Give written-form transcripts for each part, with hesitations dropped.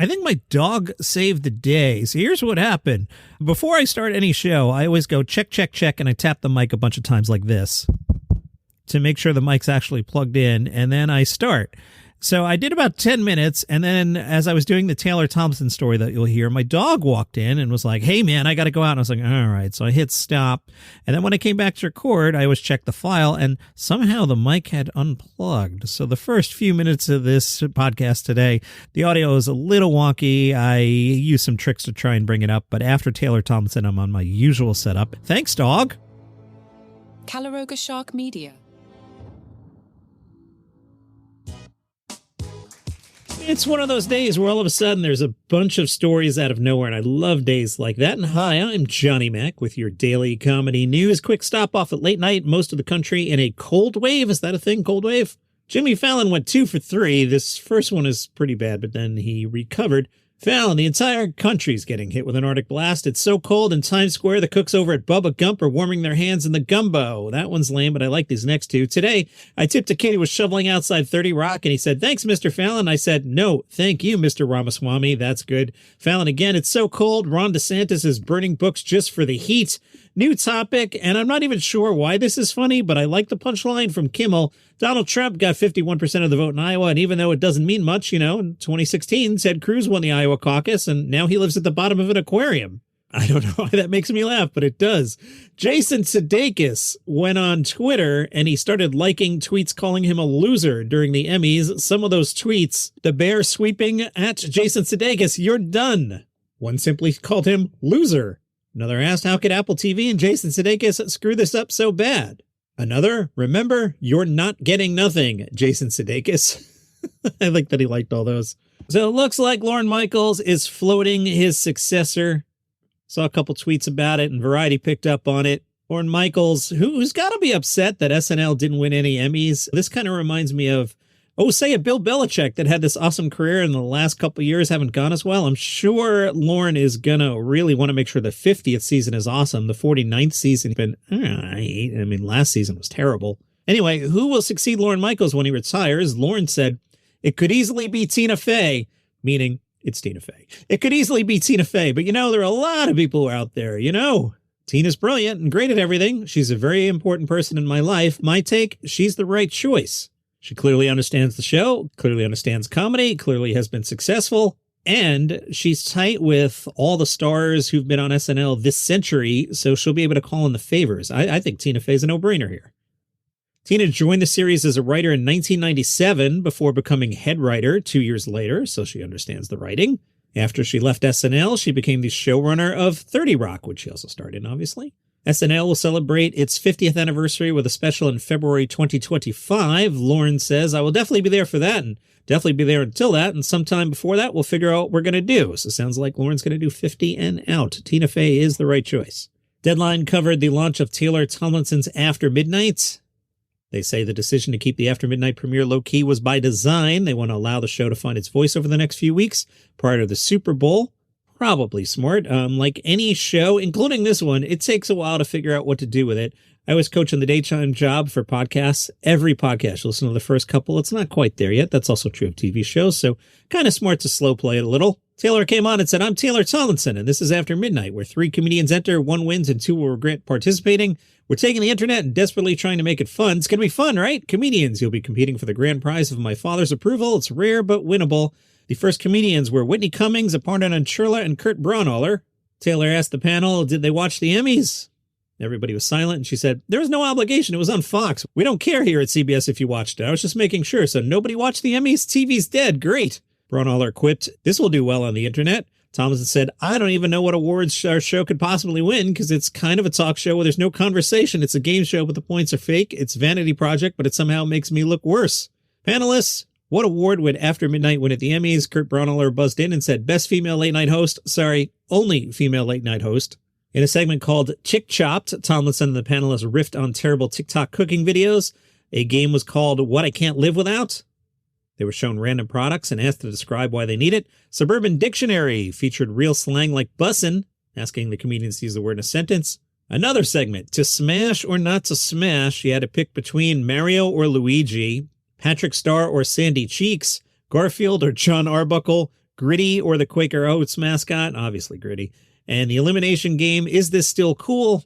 I think my dog saved the day. So here's what happened. Before I start any show, I always go check, check, check, and I tap the mic a bunch of times like this to make sure the mic's actually plugged in, and then I start. So I did about 10 minutes, and then as I was doing the Taylor Tomlinson story that you'll hear, my dog walked in and was like, hey, man, I got to go out. And I was like, all right. So I hit stop. And then when I came back to record, I always checked the file, and somehow the mic had unplugged. So the first few minutes of this podcast today, the audio is a little wonky. I used some tricks to try and bring it up, but after Taylor Tomlinson, I'm on my usual setup. Thanks, dog. Calaroga Shark Media. It's one of those days where all of a sudden there's a bunch of stories out of nowhere, and I love days like that. And hi, I'm Johnny Mac with your daily comedy news. Quick stop off at late night, most of the country in a cold wave. Is that a thing, cold wave? Jimmy Fallon went 2 for 3. This first one is pretty bad, but then he recovered. Fallon, the entire country's getting hit with an Arctic blast. It's so cold in Times Square, the cooks over at Bubba Gump are warming their hands in the gumbo. That one's lame, but I like these next two. Today, I tipped a kid who was shoveling outside 30 Rock, and he said, thanks, Mr. Fallon. I said, no, thank you, Mr. Ramaswamy. That's good. Fallon, again, it's so cold. Ron DeSantis is burning books just for the heat. New topic, and I'm not even sure why this is funny, but I like the punchline from Kimmel. Donald Trump got 51% of the vote in Iowa, and even though it doesn't mean much, in 2016, Ted Cruz won the Iowa caucus, and now he lives at the bottom of an aquarium. I don't know why that makes me laugh, but it does. Jason Sudekis went on Twitter, and he started liking tweets calling him a loser during the Emmys. Some of those tweets, the bear sweeping at Jason Sudekis, you're done. One simply called him loser. Another asked, how could Apple TV and Jason Sudekis screw this up so bad? Another, remember, you're not getting nothing, Jason Sudekis. I like that he liked all those. So it looks like Lorne Michaels is floating his successor. Saw a couple tweets about it, and Variety picked up on it. Lorne Michaels, who's got to be upset that SNL didn't win any Emmys. This kind of reminds me of, say a Bill Belichick that had this awesome career and the last couple of years haven't gone as well. I'm sure Lorne is going to really want to make sure the 50th season is awesome. The 49th season has been, last season was terrible. Anyway, who will succeed Lorne Michaels when he retires? Lorne said, it could easily be Tina Fey, meaning it's Tina Fey. It could easily be Tina Fey, but there are a lot of people out there, Tina's brilliant and great at everything. She's a very important person in my life. My take, she's the right choice. She clearly understands the show, clearly understands comedy, clearly has been successful, and she's tight with all the stars who've been on SNL this century, so she'll be able to call in the favors. I think Tina Fey's a no-brainer here. Tina joined the series as a writer in 1997 before becoming head writer 2 years later, so she understands the writing. After she left SNL, she became the showrunner of 30 Rock, which she also starred in, obviously. SNL will celebrate its 50th anniversary with a special in February 2025. Lorne says, I will definitely be there for that, and definitely be there until that, and sometime before that, we'll figure out what we're going to do. So it sounds like Lorne's going to do 50 and out. Tina Fey is the right choice. Deadline covered the launch of Taylor Tomlinson's After Midnight. They say the decision to keep the After Midnight premiere low-key was by design. They want to allow the show to find its voice over the next few weeks prior to the Super Bowl. Probably smart. Like any show, including this one, it takes a while to figure out what to do with it. I was coaching the daytime job for podcasts. Every podcast, you listen to the first couple, it's not quite there yet. That's also true of TV shows, so kind of smart to slow play it a little. Taylor came on and said, I'm Taylor Tomlinson, and this is After Midnight, where 3 comedians enter, 1 wins, and 2 will regret participating. We're taking the internet and desperately trying to make it fun. It's going to be fun, right? Comedians, you'll be competing for the grand prize of my father's approval. It's rare but winnable. The first comedians were Whitney Cummings, Aparna Nancherla, and Kurt Braunohler. Taylor asked the panel, did they watch the Emmys? Everybody was silent, and she said, there was no obligation. It was on Fox. We don't care here at CBS if you watched it. I was just making sure. So nobody watched the Emmys? TV's dead. Great. Braunohler quipped, this will do well on the internet. Tomlinson said, I don't even know what awards our show could possibly win because it's kind of a talk show where there's no conversation. It's a game show, but the points are fake. It's Vanity Project, but it somehow makes me look worse. Panelists, what award would After Midnight win at the Emmys? Kurt Braunohler buzzed in and said, Best Female Late Night Host. Sorry, only female late night host. In a segment called Chick Chopped, Tomlinson and the panelists riffed on terrible TikTok cooking videos. A game was called What I Can't Live Without. They were shown random products and asked to describe why they need it. Suburban Dictionary featured real slang like bussin', asking the comedians to use the word in a sentence. Another segment, To Smash or Not to Smash, you had to pick between Mario or Luigi, Patrick Starr or Sandy Cheeks, Garfield or John Arbuckle, Gritty or the Quaker Oats mascot? Obviously Gritty. And the elimination game, Is This Still Cool?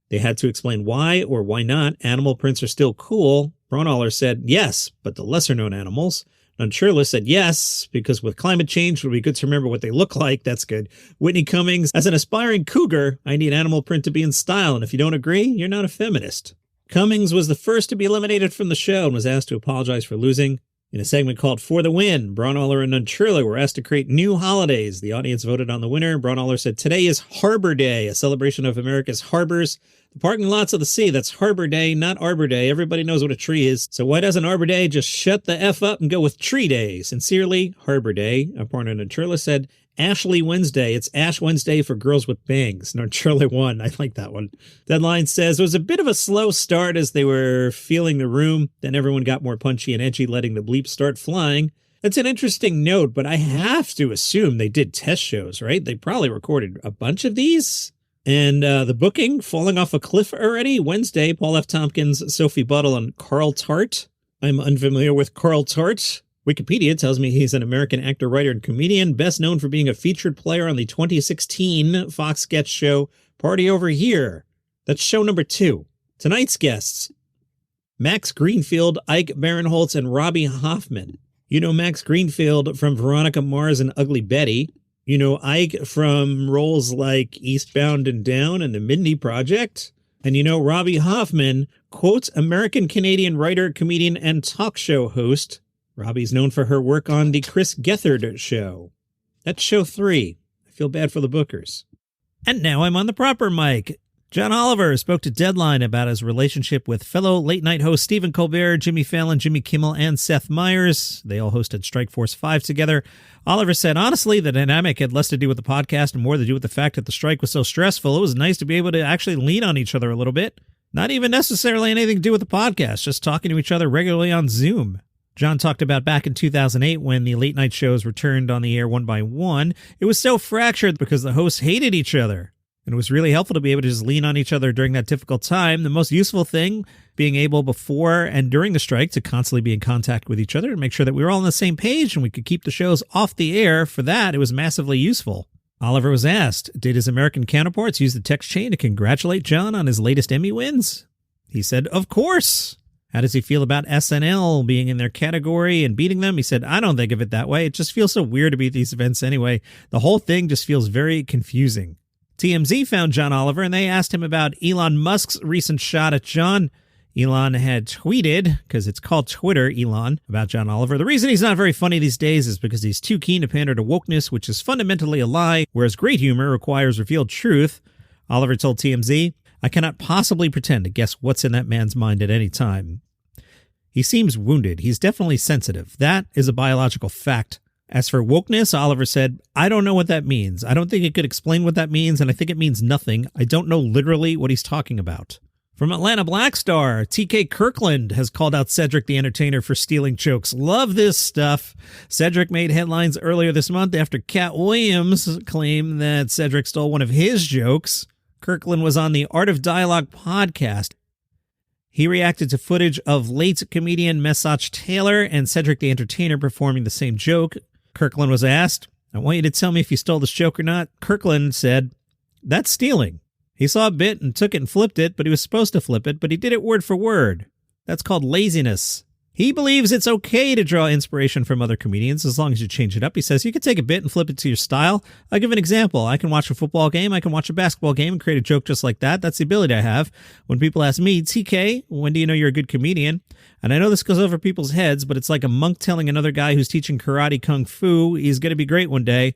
They had to explain why or why not animal prints are still cool. Braunohler said yes, but the lesser-known animals. Nunchurla said yes, because with climate change, it would be good to remember what they look like. That's good. Whitney Cummings, as an aspiring cougar, I need animal print to be in style, and if you don't agree, you're not a feminist. Cummings was the first to be eliminated from the show and was asked to apologize for losing. In a segment called For the Win, Braunohler and Nunchurla were asked to create new holidays. The audience voted on the winner. Braunohler said, today is Harbor Day, a celebration of America's harbors. The parking lots of the sea, that's Harbor Day, not Arbor Day. Everybody knows what a tree is. So why doesn't Arbor Day just shut the F up and go with Tree Day? Sincerely, Harbor Day. Aparna Nunchurla said, Ashley Wednesday. It's Ash Wednesday for girls with bangs. Nunchurla won. I like that one. Deadline says it was a bit of a slow start as they were feeling the room. Then everyone got more punchy and edgy, letting the bleeps start flying. That's an interesting note, but I have to assume they did test shows, right? They probably recorded a bunch of these. And the booking, falling off a cliff already. Wednesday, Paul F. Tompkins, Sophie Buttle, and Carl Tart. I'm unfamiliar with Carl Tart. Wikipedia tells me he's an American actor, writer, and comedian, best known for being a featured player on the 2016 Fox sketch show Party Over Here. That's show number 2. Tonight's guests, Max Greenfield, Ike Barinholtz, and Robbie Hoffman. You know Max Greenfield from Veronica Mars and Ugly Betty. You know Ike from roles like Eastbound and Down and The Mindy Project. And you know Robbie Hoffman, quote, American-Canadian writer, comedian, and talk show host. Robbie's known for her work on The Chris Gethard Show. That's show 3. I feel bad for the bookers. And now I'm on the proper mic. John Oliver spoke to Deadline about his relationship with fellow late-night hosts Stephen Colbert, Jimmy Fallon, Jimmy Kimmel, and Seth Meyers. They all hosted Strikeforce 5 together. Oliver said, honestly, the dynamic had less to do with the podcast and more to do with the fact that the strike was so stressful. It was nice to be able to actually lean on each other a little bit. Not even necessarily anything to do with the podcast, just talking to each other regularly on Zoom. John talked about back in 2008 when the late-night shows returned on the air one by one. It was so fractured because the hosts hated each other. And it was really helpful to be able to just lean on each other during that difficult time. The most useful thing, being able before and during the strike to constantly be in contact with each other and make sure that we were all on the same page and we could keep the shows off the air. For that, it was massively useful. Oliver was asked, did his American counterparts use the text chain to congratulate John on his latest Emmy wins? He said, of course. How does he feel about SNL being in their category and beating them? He said, I don't think of it that way. It just feels so weird to be at these events anyway. The whole thing just feels very confusing. TMZ found John Oliver and they asked him about Elon Musk's recent shot at John. Elon had tweeted, because it's called Twitter, Elon, about John Oliver. The reason he's not very funny these days is because he's too keen to pander to wokeness, which is fundamentally a lie, whereas great humor requires revealed truth. Oliver told TMZ, I cannot possibly pretend to guess what's in that man's mind at any time. He seems wounded. He's definitely sensitive. That is a biological fact. As for wokeness, Oliver said, I don't know what that means. I don't think it could explain what that means, and I think it means nothing. I don't know literally what he's talking about. From Atlanta Black Star, TK Kirkland has called out Cedric the Entertainer for stealing jokes. Love this stuff. Cedric made headlines earlier this month after Cat Williams claimed that Cedric stole one of his jokes. Kirkland was on the Art of Dialogue podcast. He reacted to footage of late comedian Messach Taylor and Cedric the Entertainer performing the same joke. Kirkland was asked, I want you to tell me if you stole this joke or not. Kirkland said, that's stealing. He saw a bit and took it and flipped it, but he was supposed to flip it, but he did it word for word. That's called laziness. He believes it's okay to draw inspiration from other comedians as long as you change it up. He says you can take a bit and flip it to your style. I'll give an example. I can watch a football game. I can watch a basketball game and create a joke just like that. That's the ability I have. When people ask me, TK, when do you know you're a good comedian? And I know this goes over people's heads, but it's like a monk telling another guy who's teaching karate kung fu he's going to be great one day.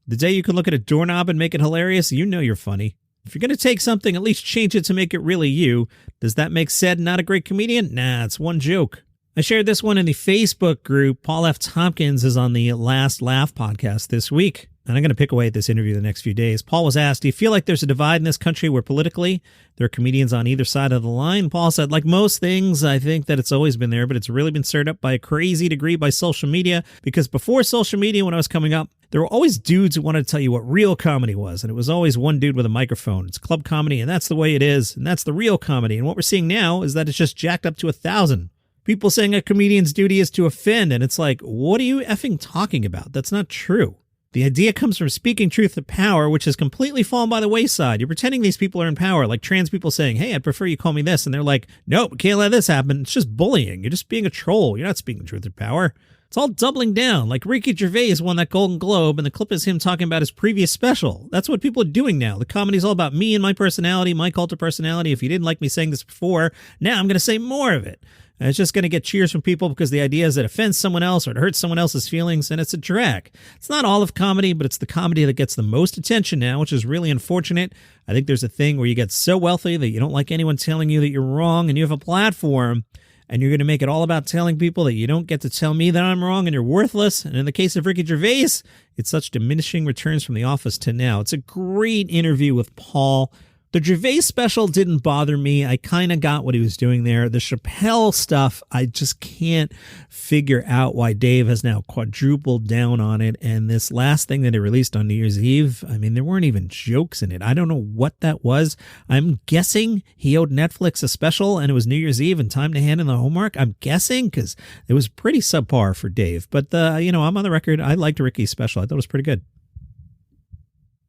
The day you can look at a doorknob and make it hilarious, you know you're funny. If you're going to take something, at least change it to make it really you. Does that make Ced not a great comedian? Nah, it's one joke. I shared this one in the Facebook group. Paul F. Tompkins is on the Last Laugh podcast this week. And I'm going to pick away at this interview the next few days. Paul was asked, do you feel like there's a divide in this country where politically there are comedians on either side of the line? Paul said, like most things, I think that it's always been there, but it's really been stirred up by a crazy degree by social media. Because before social media, when I was coming up, there were always dudes who wanted to tell you what real comedy was. And it was always one dude with a microphone. It's club comedy, and that's the way it is. And that's the real comedy. And what we're seeing now is that it's just jacked up to 1,000. People saying a comedian's duty is to offend, and it's like, what are you effing talking about? That's not true. The idea comes from speaking truth to power, which has completely fallen by the wayside. You're pretending these people are in power, like trans people saying, hey, I'd prefer you call me this. And they're like, nope, can't let this happen. It's just bullying. You're just being a troll. You're not speaking truth to power. It's all doubling down. Like Ricky Gervais won that Golden Globe, and the clip is him talking about his previous special. That's what people are doing now. The comedy's all about me and my personality, my cult of personality. If you didn't like me saying this before, now I'm going to say more of it. And it's just going to get cheers from people because the idea is it offends someone else or it hurts someone else's feelings, and it's a drag. It's not all of comedy, but it's the comedy that gets the most attention now, which is really unfortunate. I think there's a thing where you get so wealthy that you don't like anyone telling you that you're wrong, and you have a platform, and you're going to make it all about telling people that you don't get to tell me that I'm wrong and you're worthless. And in the case of Ricky Gervais, it's such diminishing returns from The Office to now. It's a great interview with Paul. The Gervais special didn't bother me. I kind of got what he was doing there. The Chappelle stuff, I just can't figure out why Dave has now quadrupled down on it. And this last thing that he released on New Year's Eve, I mean, there weren't even jokes in it. I don't know what that was. I'm guessing he owed Netflix a special and it was New Year's Eve and time to hand in the homework. I'm guessing because it was pretty subpar for Dave. But, I'm on the record. I liked Ricky's special. I thought it was pretty good.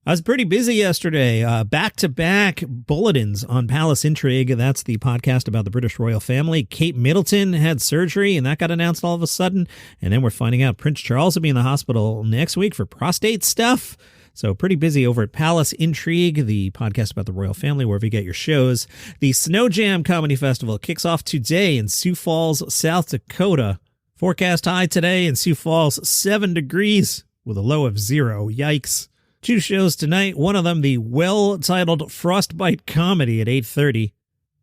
I was pretty busy yesterday. Back-to-back bulletins on Palace Intrigue. That's the podcast about the British royal family. Kate Middleton had surgery, and that got announced all of a sudden. And then we're finding out Prince Charles will be in the hospital next week for prostate stuff. So pretty busy over at Palace Intrigue, the podcast about the royal family, wherever you get your shows. The Sno Jam Comedy Festival kicks off today in Sioux Falls, South Dakota. Forecast high today in Sioux Falls, 7 degrees with a low of 0. Yikes. 2 shows tonight, one of them the well-titled Frostbite Comedy at 8:30.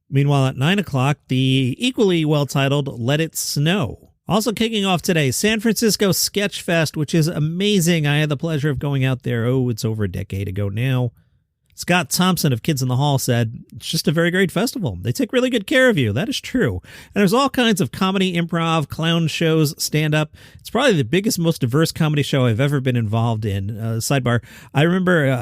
Meanwhile, at 9 o'clock, the equally well-titled Let It Snow. Also kicking off today, San Francisco Sketchfest, which is amazing. I had the pleasure of going out there, it's over a decade ago now. Scott Thompson of Kids in the Hall said, it's just a very great festival. They take really good care of you. That is true. And there's all kinds of comedy, improv, clown shows, stand-up. It's probably the biggest, most diverse comedy show I've ever been involved in. Sidebar, I remember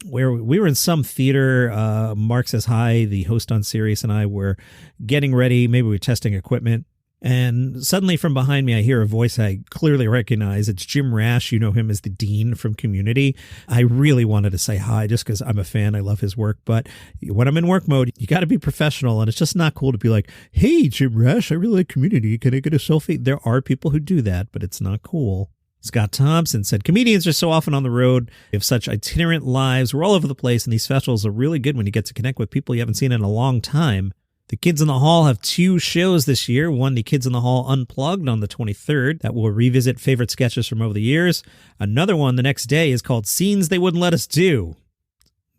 where we were in some theater, Mark Says Hi, the host on Sirius, and I were getting ready. Maybe we were testing equipment. And suddenly from behind me, I hear a voice I clearly recognize. It's Jim Rash. You know him as the Dean from Community. I really wanted to say hi just because I'm a fan. I love his work. But when I'm in work mode, you got to be professional. And it's just not cool to be like, hey, Jim Rash, I really like Community. Can I get a selfie? There are people who do that, but it's not cool. Scott Thompson said, comedians are so often on the road. They have such itinerant lives. We're all over the place. And these festivals are really good when you get to connect with people you haven't seen in a long time. The Kids in the Hall have 2 shows this year. One, the Kids in the Hall Unplugged on the 23rd. That will revisit favorite sketches from over the years. Another one the next day is called Scenes They Wouldn't Let Us Do.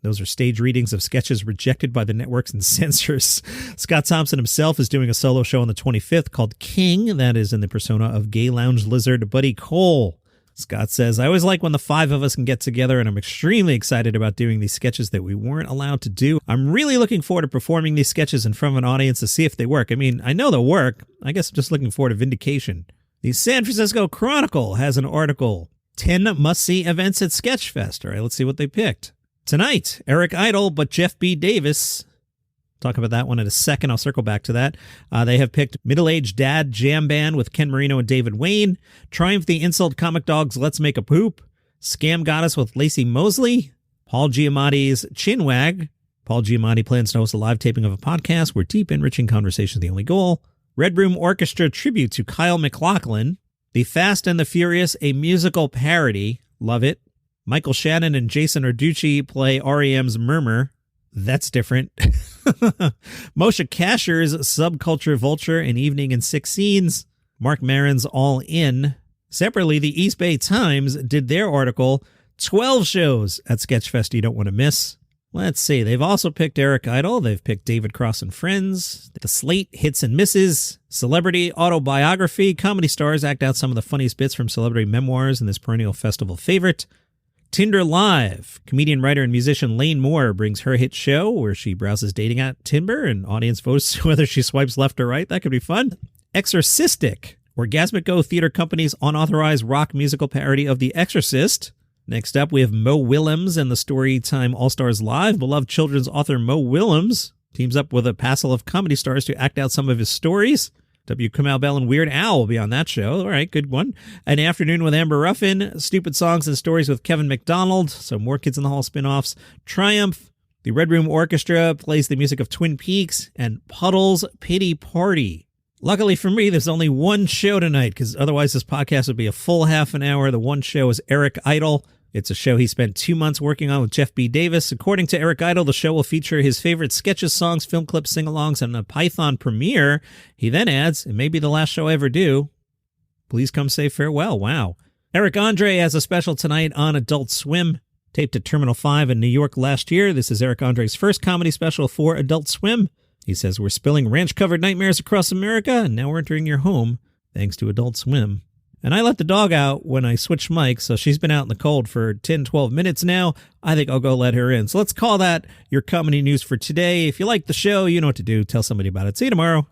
Those are stage readings of sketches rejected by the networks and censors. Scott Thompson himself is doing a solo show on the 25th called King. That is in the persona of gay lounge lizard Buddy Cole. Scott says, I always like when the 5 of us can get together, and I'm extremely excited about doing these sketches that we weren't allowed to do. I'm really looking forward to performing these sketches in front of an audience to see if they work. I mean, I know they'll work. I guess I'm just looking forward to vindication. The San Francisco Chronicle has an article, 10 must-see events at Sketchfest. All right, let's see what they picked. Tonight, Eric Idle, but Jeff B. Davis. Talk about that one in a second. I'll circle back to that. They have picked Middle-Aged Dad Jam Band with Ken Marino and David Wayne, Triumph the Insult Comic Dogs Let's Make a Poop, Scam Goddess with Lacey Mosley, Paul Giamatti's Chinwag. Paul Giamatti plans to host a live taping of a podcast where deep, enriching conversation is the only goal. Red Room Orchestra tribute to Kyle MacLachlan. The Fast and the Furious, a musical parody. Love it. Michael Shannon and Jason Arducci play REM's Murmur. That's different. Moshe Kasher's Subculture Vulture, An Evening in 6 Scenes. Mark Maron's All In. Separately, the East Bay Times did their article, 12 shows at Sketchfest you don't want to miss. Let's see. They've also picked Eric Idle. They've picked David Cross and Friends. The Slate Hits and Misses. Celebrity Autobiography. Comedy stars act out some of the funniest bits from celebrity memoirs in this perennial festival favorite. Tinder Live. Comedian, writer, and musician Lane Moore brings her hit show where she browses dating at Tinder and audience votes whether she swipes left or right. That could be fun. Exorcistic. Orgasmic Go Theater Company's unauthorized rock musical parody of The Exorcist. Next up, we have Mo Willems and the Storytime All-Stars Live. Beloved children's author Mo Willems teams up with a passel of comedy stars to act out some of his stories. W. Kamau Bell and Weird Al will be on that show. All right, good one. An Afternoon with Amber Ruffin, Stupid Songs and Stories with Kevin McDonald, so more Kids in the Hall spinoffs. Triumph, the Red Room Orchestra plays the music of Twin Peaks, and Puddles Pity Party. Luckily for me, there's only one show tonight, because otherwise this podcast would be a full half an hour. The one show is Eric Idle. It's a show he spent 2 months working on with Jeff B. Davis. According to Eric Idle, the show will feature his favorite sketches, songs, film clips, sing-alongs, and a Python premiere. He then adds, it may be the last show I ever do. Please come say farewell. Wow. Eric Andre has a special tonight on Adult Swim. Taped at Terminal 5 in New York last year. This is Eric Andre's first comedy special for Adult Swim. He says, we're spilling ranch-covered nightmares across America, and now we're entering your home, thanks to Adult Swim. And I let the dog out when I switched mics, so she's been out in the cold for 10, 12 minutes now. I think I'll go let her in. So let's call that your comedy news for today. If you like the show, you know what to do. Tell somebody about it. See you tomorrow.